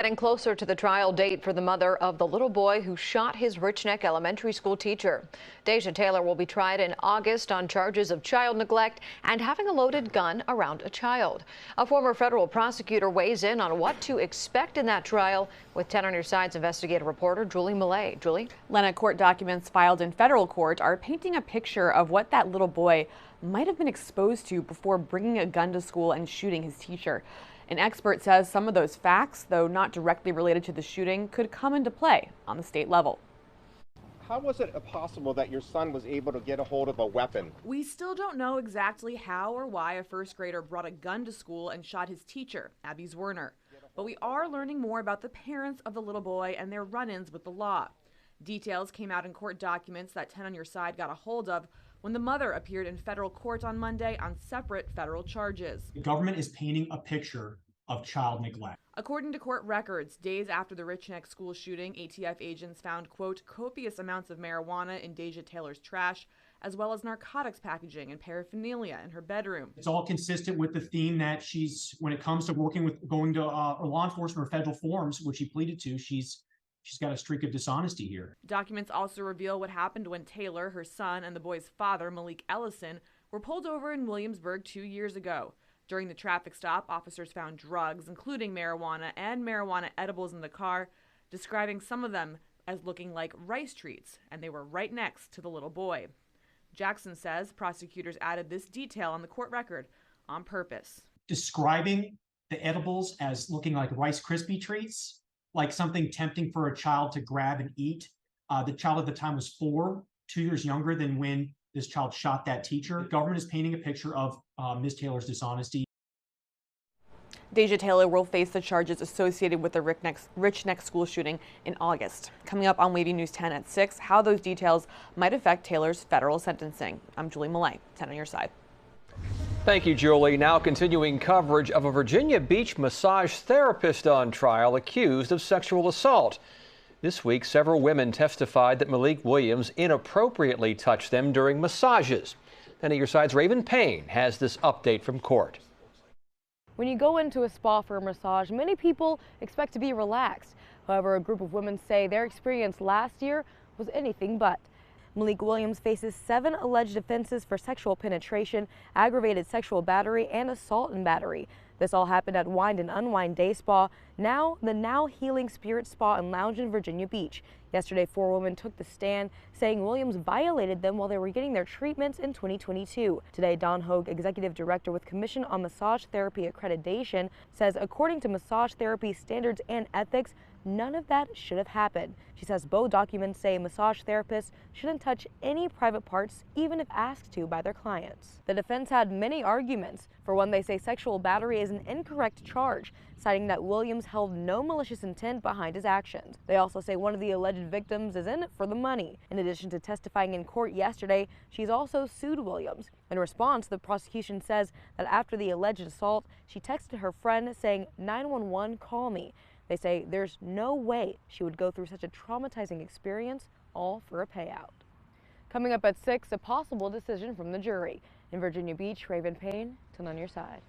Getting closer to the trial date for the mother of the little boy who shot his Richneck Elementary School teacher. Deja Taylor will be tried in August on charges of child neglect and having a loaded gun around a child. A former federal prosecutor weighs in on what to expect in that trial with 10 on your side's investigative reporter Julie Millay. Julie? Lena, court documents filed in federal court are painting a picture of what that little boy might have been exposed to before bringing a gun to school and shooting his teacher. An expert says some of those facts, though not directly related to the shooting, could come into play on the state level. How was it possible that your son was able to get a hold of a weapon? We still don't know exactly how or why a first grader brought a gun to school and shot his teacher, Abby Zwerner. But we are learning more about the parents of the little boy and their run-ins with the law. Details came out in court documents that 10 on your side got a hold of when the mother appeared in federal court on Monday on separate federal charges. The government is painting a picture of child neglect. According to court records, days after the Richneck school shooting, ATF agents found, quote, copious amounts of marijuana in Deja Taylor's trash, as well as narcotics packaging and paraphernalia in her bedroom. It's all consistent with the theme that when it comes to going to law enforcement or federal forums, which she pleaded to, she's got a streak of dishonesty here. Documents also reveal what happened when Taylor, her son, and the boy's father, Malik Ellison, were pulled over in Williamsburg 2 years ago. During the traffic stop, officers found drugs, including marijuana and marijuana edibles in the car, describing some of them as looking like rice treats, and they were right next to the little boy. Jackson says prosecutors added this detail on the court record on purpose. Describing the edibles as looking like Rice Krispie treats, like something tempting for a child to grab and eat. The child at the time was 4, 2 years younger than when this child shot that teacher. The government is painting a picture of Ms. Taylor's dishonesty. Deja Taylor will face the charges associated with the Richneck school shooting in August. Coming up on Wavy News 10 at 6, how those details might affect Taylor's federal sentencing. I'm Julie Millay, 10 on your side. Thank you, Julie. Now continuing coverage of a Virginia Beach massage therapist on trial accused of sexual assault. This week, several women testified that Malik Williams inappropriately touched them during massages. Then at your side's Raven Payne has this update from court. When you go into a spa for a massage, many people expect to be relaxed. However, a group of women say their experience last year was anything but. Malik Williams faces 7 alleged offenses for sexual penetration, aggravated sexual battery, and assault and battery. This all happened at Wind and Unwind Day Spa, the Now Healing Spirit Spa and Lounge in Virginia Beach. Yesterday, 4 women took the stand, saying Williams violated them while they were getting their treatments in 2022. Today, Dawn Hogue, executive director with Commission on Massage Therapy Accreditation, says according to massage therapy standards and ethics, none of that should have happened. She says both documents say massage therapists shouldn't touch any private parts, even if asked to by their clients. The defense had many arguments. For one, they say sexual battery is an incorrect charge, citing that Williams held no malicious intent behind his actions. They also say one of the alleged victims is in it for the money. In addition to testifying in court yesterday, she's also sued Williams. In response, the prosecution says that after the alleged assault, she texted her friend saying, "911, call me." They say there's no way she would go through such a traumatizing experience, all for a payout. Coming up at 6, a possible decision from the jury. In Virginia Beach, Raven Payne, 10 on your side.